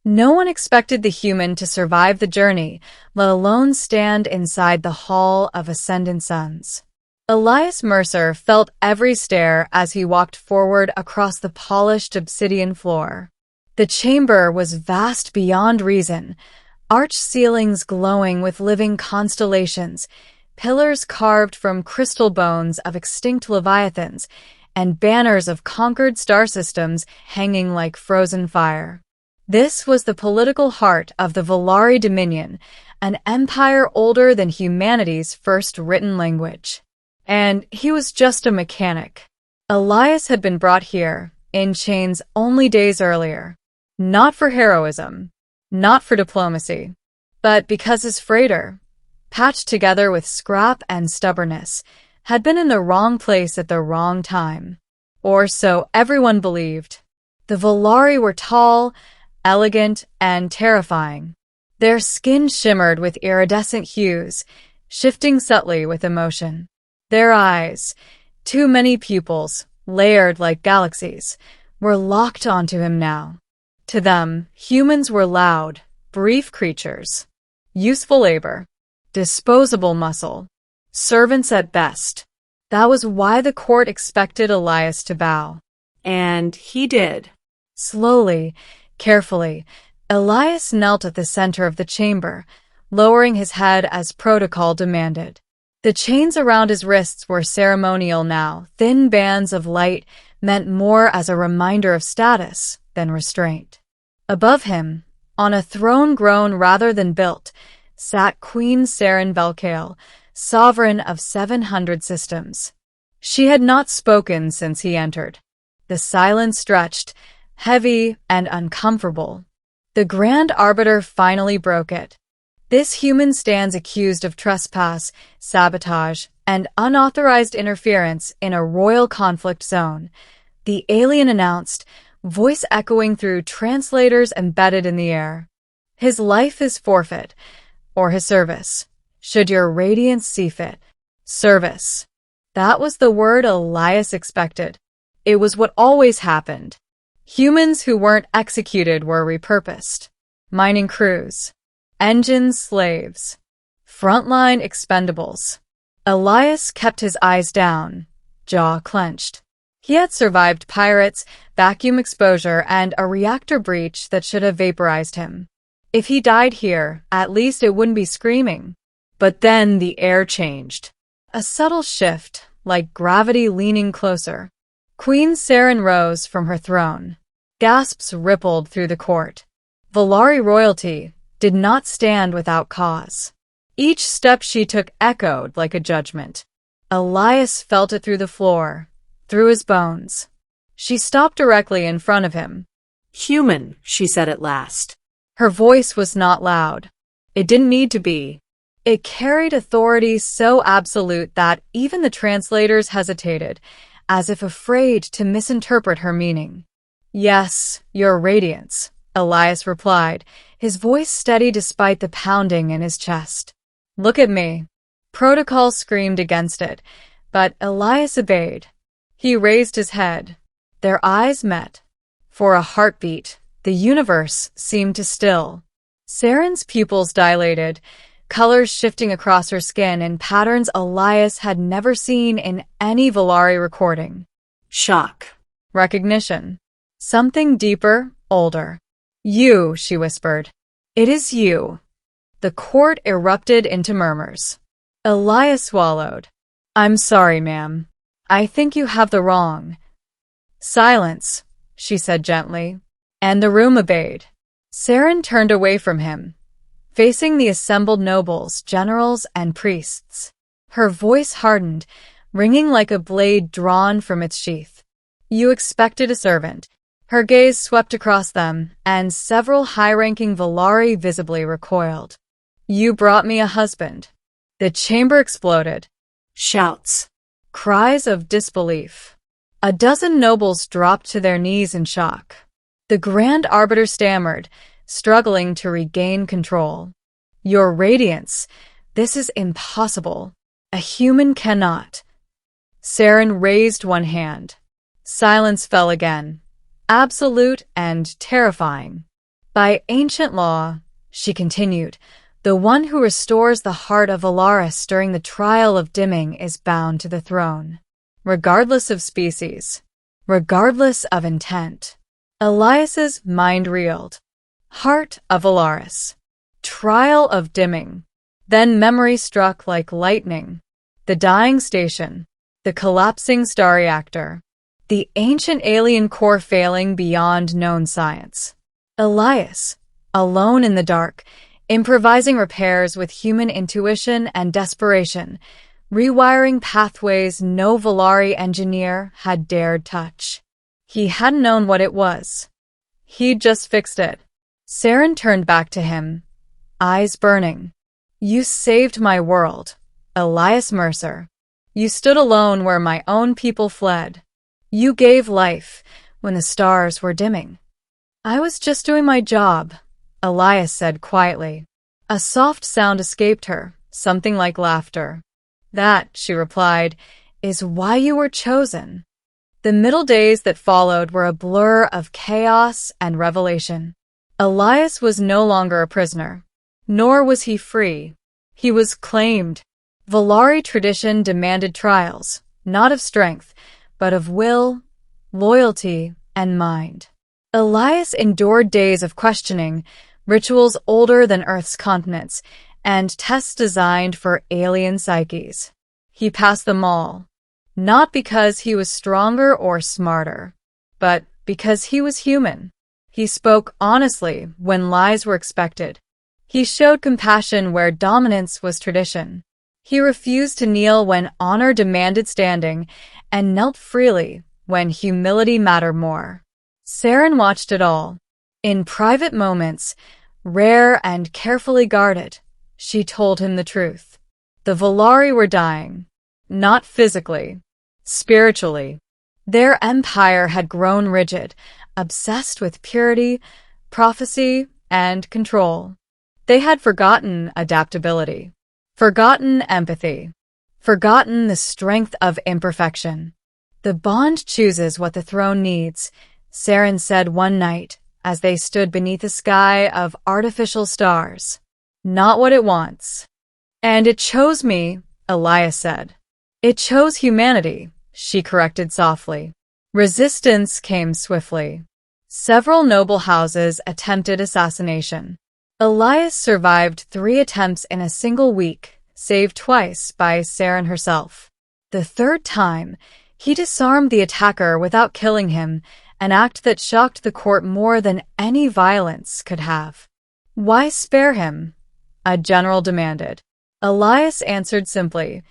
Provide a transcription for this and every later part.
No one expected the human to survive the journey, let alone stand inside the Hall of Ascendant Suns. Elias Mercer felt every stare as he walked forward across the polished obsidian floor. The chamber was vast beyond reason, arched ceilings glowing with living constellations, pillars carved from crystal bones of extinct leviathans, and banners of conquered star systems hanging like frozen fire. This was the political heart of the Volari Dominion, an empire older than humanity's first written language. And he was just a mechanic. Elias had been brought here, in chains only days earlier. Not for heroism, not for diplomacy, but because his freighter, patched together with scrap and stubbornness, had been in the wrong place at the wrong time. Or so everyone believed. The Volari were tall, elegant, and terrifying. Their skin shimmered with iridescent hues, shifting subtly with emotion. Their eyes, too many pupils, layered like galaxies, were locked onto him now. To them, humans were loud, brief creatures. Useful labor. Disposable muscle. Servants at best. That was why the court expected Elias to bow. And he did. Slowly, carefully, Elias knelt at the center of the chamber, lowering his head as protocol demanded. The chains around his wrists were ceremonial now. Thin bands of light meant more as a reminder of status than restraint. Above him, on a throne grown rather than built, sat Queen Saren Velkael, sovereign of 700 systems. She had not spoken since he entered. The silence stretched, heavy and uncomfortable. The Grand Arbiter finally broke it. This human stands accused of trespass, sabotage, and unauthorized interference in a royal conflict zone, the alien announced, voice echoing through translators embedded in the air. His life is forfeit, or his service, should your radiance see fit. Service. That was the word Elias expected. It was what always happened. Humans who weren't executed were repurposed. Mining crews. Engines slaves. Frontline expendables. Elias kept his eyes down, jaw clenched. He had survived pirates, vacuum exposure, and a reactor breach that should have vaporized him. If he died here, at least it wouldn't be screaming. But then the air changed. A subtle shift, like gravity leaning closer. Queen Saren rose from her throne. Gasps rippled through the court. Volari royalty did not stand without cause. Each step she took echoed like a judgment. Elias felt it through the floor, through his bones. She stopped directly in front of him. Human, she said at last. Her voice was not loud. It didn't need to be. It carried authority so absolute that even the translators hesitated, as if afraid to misinterpret her meaning. Yes, your radiance, Elias replied, his voice steady despite the pounding in his chest. Look at me. Protocol screamed against it, but Elias obeyed. He raised his head. Their eyes met. For a heartbeat, the universe seemed to still. Saren's pupils dilated, colors shifting across her skin in patterns Elias had never seen in any Volari recording. Shock. Recognition. Something deeper, older. You, she whispered. It is you. The court erupted into murmurs. Elias swallowed. I'm sorry, ma'am. I think you have the wrong. Silence, she said gently, and the room obeyed. Saren turned away from him, facing the assembled nobles, generals, and priests. Her voice hardened, ringing like a blade drawn from its sheath. You expected a servant. Her gaze swept across them, and several high-ranking Volari visibly recoiled. You brought me a husband. The chamber exploded. Shouts. Cries of disbelief. A dozen nobles dropped to their knees in shock. The Grand Arbiter stammered, struggling to regain control. Your radiance. This is impossible. A human cannot. Saren raised one hand. Silence fell again. Absolute and terrifying. By ancient law, she continued, the one who restores the heart of Valaris during the trial of dimming is bound to the throne, regardless of species, regardless of intent. Elias's mind reeled. Heart of Valaris. Trial of dimming. Then memory struck like lightning. The dying station. The collapsing star reactor. The ancient alien core failing beyond known science. Elias, alone in the dark, improvising repairs with human intuition and desperation, rewiring pathways no Valari engineer had dared touch. He hadn't known what it was. He'd just fixed it. Saren turned back to him, eyes burning. You saved my world, Elias Mercer. You stood alone where my own people fled. You gave life when the stars were dimming. I was just doing my job, Elias said quietly. A soft sound escaped her, something like laughter. That, she replied, is why you were chosen. The middle days that followed were a blur of chaos and revelation. Elias was no longer a prisoner, nor was he free. He was claimed. Valari tradition demanded trials, not of strength, but of will, loyalty, and mind. Elias endured days of questioning, rituals older than Earth's continents, and tests designed for alien psyches. He passed them all, not because he was stronger or smarter, but because he was human. He spoke honestly when lies were expected. He showed compassion where dominance was tradition. He refused to kneel when honor demanded standing, and knelt freely when humility mattered more. Saren watched it all. In private moments, rare and carefully guarded, she told him the truth. The Valari were dying, not physically, spiritually. Their empire had grown rigid, obsessed with purity, prophecy, and control. They had forgotten adaptability, forgotten empathy, forgotten the strength of imperfection. The bond chooses what the throne needs, Saren said one night as they stood beneath a sky of artificial stars. Not what it wants. And it chose me, Elias said. It chose humanity, she corrected softly. Resistance came swiftly. Several noble houses attempted assassination. Elias survived 3 attempts in a single week, saved twice by Saren herself. The third time, he disarmed the attacker without killing him, an act that shocked the court more than any violence could have. Why spare him? A general demanded. Elias answered simply,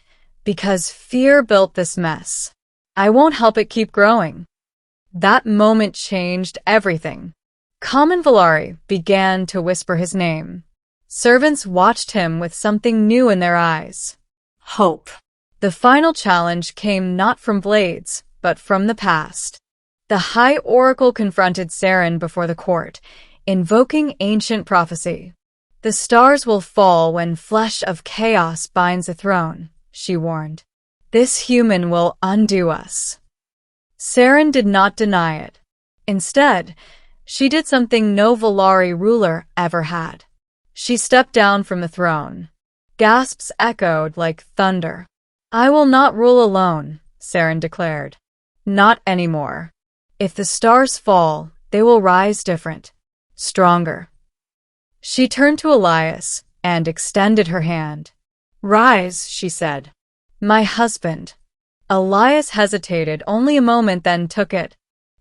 because fear built this mess. I won't help it keep growing. That moment changed everything. Common Valari began to whisper his name. Servants watched him with something new in their eyes. Hope. The final challenge came not from blades, but from the past. The High Oracle confronted Saren before the court, invoking ancient prophecy. The stars will fall when flesh of chaos binds a throne, she warned. This human will undo us. Saren did not deny it. Instead, she did something no Valari ruler ever had. She stepped down from the throne. Gasps echoed like thunder. I will not rule alone, Saren declared. Not anymore. If the stars fall, they will rise different, stronger. She turned to Elias and extended her hand. Rise, she said. My husband. Elias hesitated only a moment, then took it.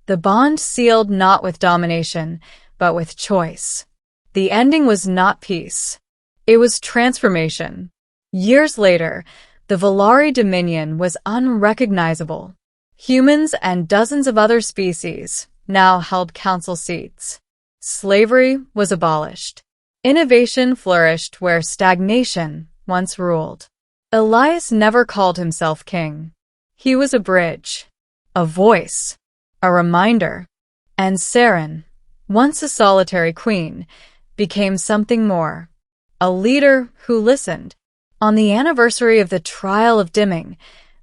The bond sealed not with domination, but with choice. The ending was not peace. It was transformation. Years later, the Valari dominion was unrecognizable. Humans and dozens of other species now held council seats. Slavery was abolished. Innovation flourished where stagnation once ruled. Elias never called himself king. He was a bridge, a voice, a reminder. And Saren, once a solitary queen, became something more, a leader who listened. On the anniversary of the trial of dimming,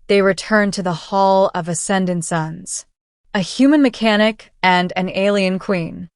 they returned to the Hall of Ascendant Suns. A human mechanic and an alien queen.